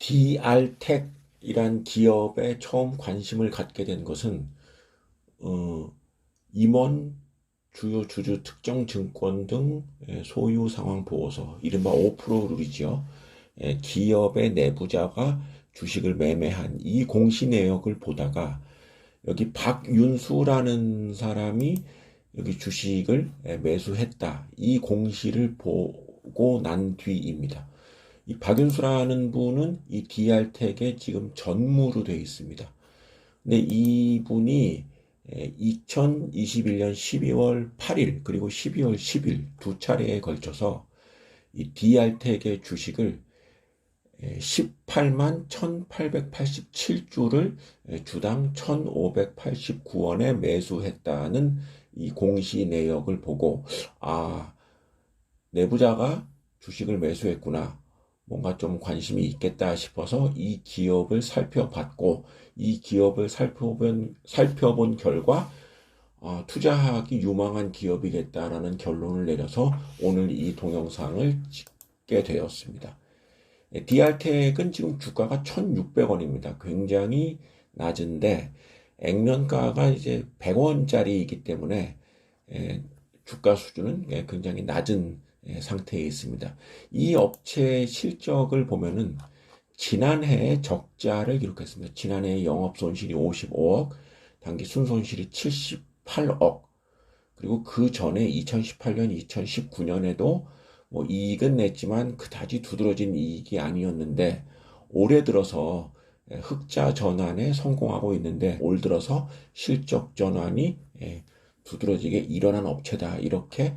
DR텍이란 기업에 처음 관심을 갖게 된 것은 임원 주요 주주 특정 증권 등 소유 상황 보고서, 이른바 5% 룰이지요. 기업의 내부자가 주식을 매매한 이 공시 내역을 보다가 여기 박윤수라는 사람이 여기 주식을 매수했다, 이 공시를 보고 난 뒤입니다. 이 박윤수라는 분은 이 DR텍에 지금 전무로 되어 있습니다. 근데 이분이 2021년 12월 8일 그리고 12월 10일 두 차례에 걸쳐서 이 DR텍의 주식을 18만 1887주를 주당 1589원에 매수했다는 이 공시 내역을 보고, 내부자가 주식을 매수했구나, 뭔가 좀 관심이 있겠다 싶어서 이 기업을 살펴봤고, 이 기업을 살펴본 결과 투자하기 유망한 기업이겠다라는 결론을 내려서 오늘 이 동영상을 찍게 되었습니다. DR텍은 지금 주가가 1,600원입니다. 굉장히 낮은데 액면가가 이제 100원짜리이기 때문에 주가 수준은 굉장히 낮은 상태에 있습니다. 이 업체의 실적을 보면은 지난해에 적자를 기록했습니다. 지난해 영업 손실이 55억, 당기 순손실이 78억, 그리고 그 전에 2018년, 2019년에도 뭐 이익은 냈지만 그다지 두드러진 이익이 아니었는데, 올해 들어서 흑자 전환에 성공하고 있는데, 올 들어서 실적 전환이 두드러지게 일어난 업체다, 이렇게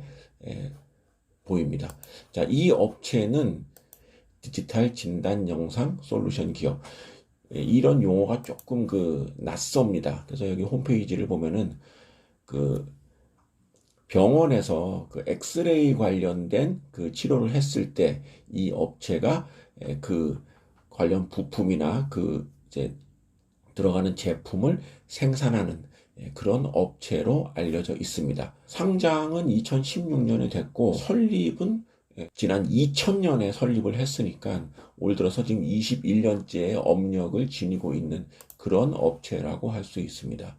보입니다. 자, 이 업체는 디지털 진단 영상 솔루션 기업. 이런 용어가 조금 낯섭니다. 그래서 여기 홈페이지를 보면은 병원에서 엑스레이 관련된 치료를 했을 때 이 업체가 관련 부품이나 이제 들어가는 제품을 생산하는 그런 업체로 알려져 있습니다. 상장은 2016년에 됐고 설립은 지난 2000년에 설립을 했으니까 올 들어서 지금 21년째 업력을 지니고 있는 그런 업체라고 할 수 있습니다.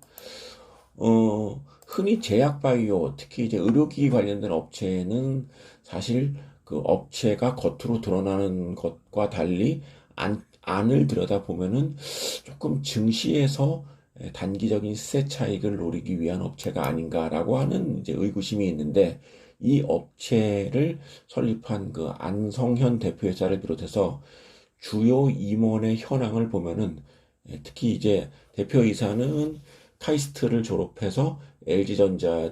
흔히 제약바이오, 특히 이제 의료기기 관련된 업체는 사실 그 업체가 겉으로 드러나는 것과 달리 안을 들여다보면은 조금 증시에서 단기적인 시세 차익을 노리기 위한 업체가 아닌가라고 하는 이제 의구심이 있는데, 이 업체를 설립한 안성현 대표이사를 비롯해서 주요 임원의 현황을 보면은 특히 이제 대표이사는 카이스트를 졸업해서 LG전자,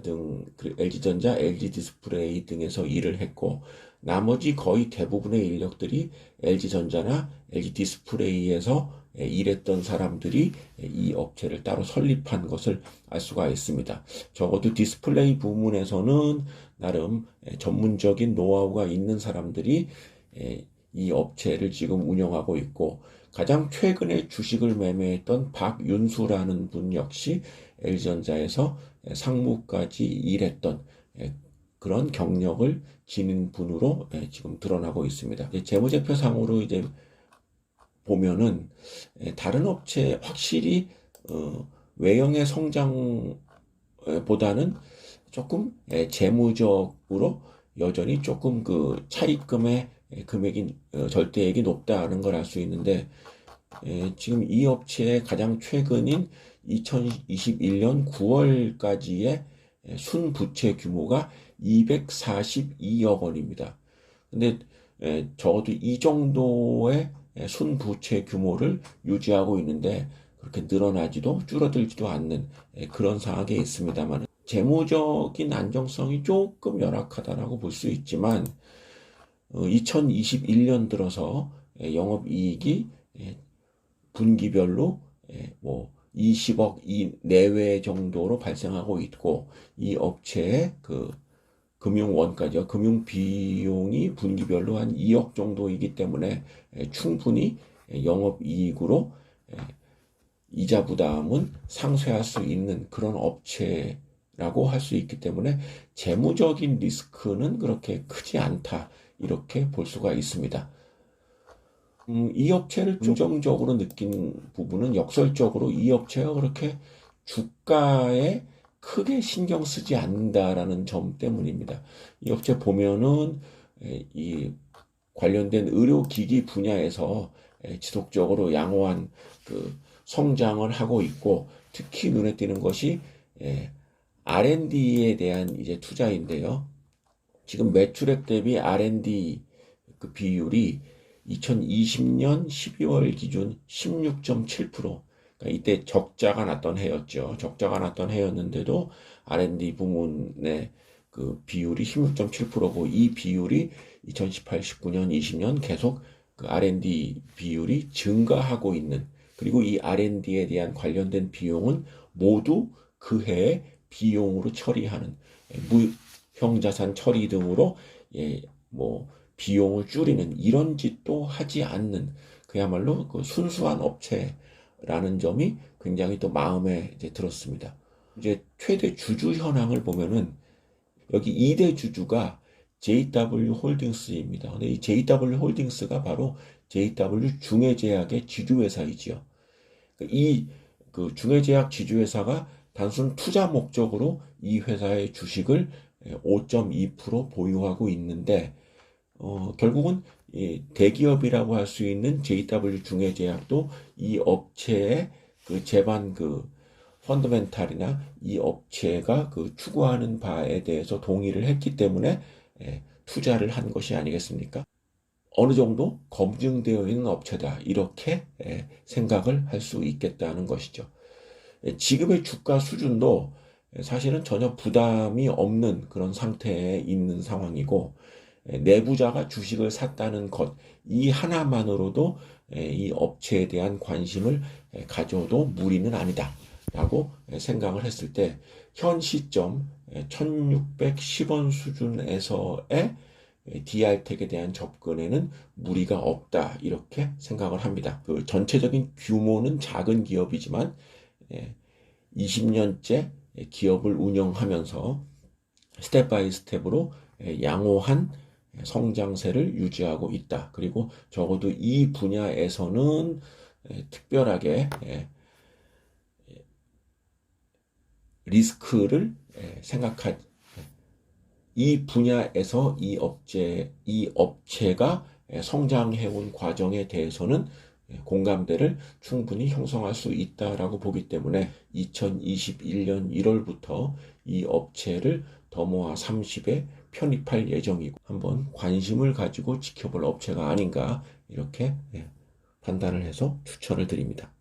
LG디스플레이 등에서 일을 했고, 나머지 거의 대부분의 인력들이 LG전자나 LG디스플레이에서 일했던 사람들이 이 업체를 따로 설립한 것을 알 수가 있습니다. 적어도 디스플레이 부문에서는 나름 전문적인 노하우가 있는 사람들이 이 업체를 지금 운영하고 있고, 가장 최근에 주식을 매매했던 박윤수라는 분 역시 LG전자에서 상무까지 일했던 그런 경력을 지닌 분으로 지금 드러나고 있습니다. 재무제표상으로 이제 보면은 다른 업체 확실히 외형의 성장보다는 조금 재무적으로 여전히 조금 차입금의 금액이 절대액이 높다는 걸 알 수 있는데, 지금 이 업체의 가장 최근인 2021년 9월까지의 순부채 규모가 242억 원입니다. 근데 적어도 이 정도의 순부채 규모를 유지하고 있는데 그렇게 늘어나지도 줄어들지도 않는 그런 상황에 있습니다만, 재무적인 안정성이 조금 열악하다라고 볼 수 있지만 2021년 들어서 영업이익이 분기별로 뭐 20억 내외 정도로 발생하고 있고, 이 업체의 금융원가죠. 금융비용이 분기별로 한 2억 정도이기 때문에 충분히 영업이익으로 이자 부담은 상쇄할 수 있는 그런 업체라고 할 수 있기 때문에 재무적인 리스크는 그렇게 크지 않다, 이렇게 볼 수가 있습니다. 이 업체를 긍정적으로 느낀 부분은 역설적으로 이 업체가 그렇게 주가에 크게 신경 쓰지 않는다라는 점 때문입니다. 이 업체 보면은 이 관련된 의료기기 분야에서 지속적으로 양호한 그 성장을 하고 있고, 특히 눈에 띄는 것이 R&D에 대한 이제 투자인데요. 지금 매출액 대비 R&D 그 비율이 2020년 12월 기준 16.7%. 그러니까 이때 적자가 났던 해였죠. 적자가 났던 해였는데도 R&D 부문의 그 비율이 16.7%고, 이 비율이 2018, 19년, 20년 계속 그 R&D 비율이 증가하고 있는, 그리고 이 R&D에 대한 관련된 비용은 모두 그 해에 비용으로 처리하는, 무형자산 처리 등으로 뭐 비용을 줄이는 이런 짓도 하지 않는, 그야말로 그 순수한 업체라는 점이 굉장히 또 마음에 이제 들었습니다. 이제 최대 주주 현황을 보면은 여기 2대 주주가 JW 홀딩스입니다. 근데 이 JW 홀딩스가 바로 JW 중해제약의 지주회사이지요. 이 그 중해제약 지주회사가 단순 투자 목적으로 이 회사의 주식을 5.2% 보유하고 있는데, 결국은 이 대기업이라고 할 수 있는 JW 중해제약도 이 업체의 그 제반 그 펀더멘탈이나 이 업체가 그 추구하는 바에 대해서 동의를 했기 때문에 투자를 한 것이 아니겠습니까? 어느 정도 검증되어 있는 업체다, 이렇게 생각을 할 수 있겠다는 것이죠. 지금의 주가 수준도 사실은 전혀 부담이 없는 그런 상태에 있는 상황이고, 내부자가 주식을 샀다는 것, 이 하나만으로도 이 업체에 대한 관심을 가져도 무리는 아니다 라고 생각을 했을 때, 현 시점 1610원 수준에서의 DR텍에 대한 접근에는 무리가 없다, 이렇게 생각을 합니다. 그 전체적인 규모는 작은 기업이지만 20년째 기업을 운영하면서 스텝 바이 스텝으로 양호한 성장세를 유지하고 있다. 그리고 적어도 이 분야에서는 특별하게 리스크를 생각할, 이 분야에서 이 업체가 성장해온 과정에 대해서는 공감대를 충분히 형성할 수 있다라고 보기 때문에 2021년 1월부터 이 업체를 더모아 30에 편입할 예정이고, 한번 관심을 가지고 지켜볼 업체가 아닌가, 이렇게 판단을 해서 추천을 드립니다.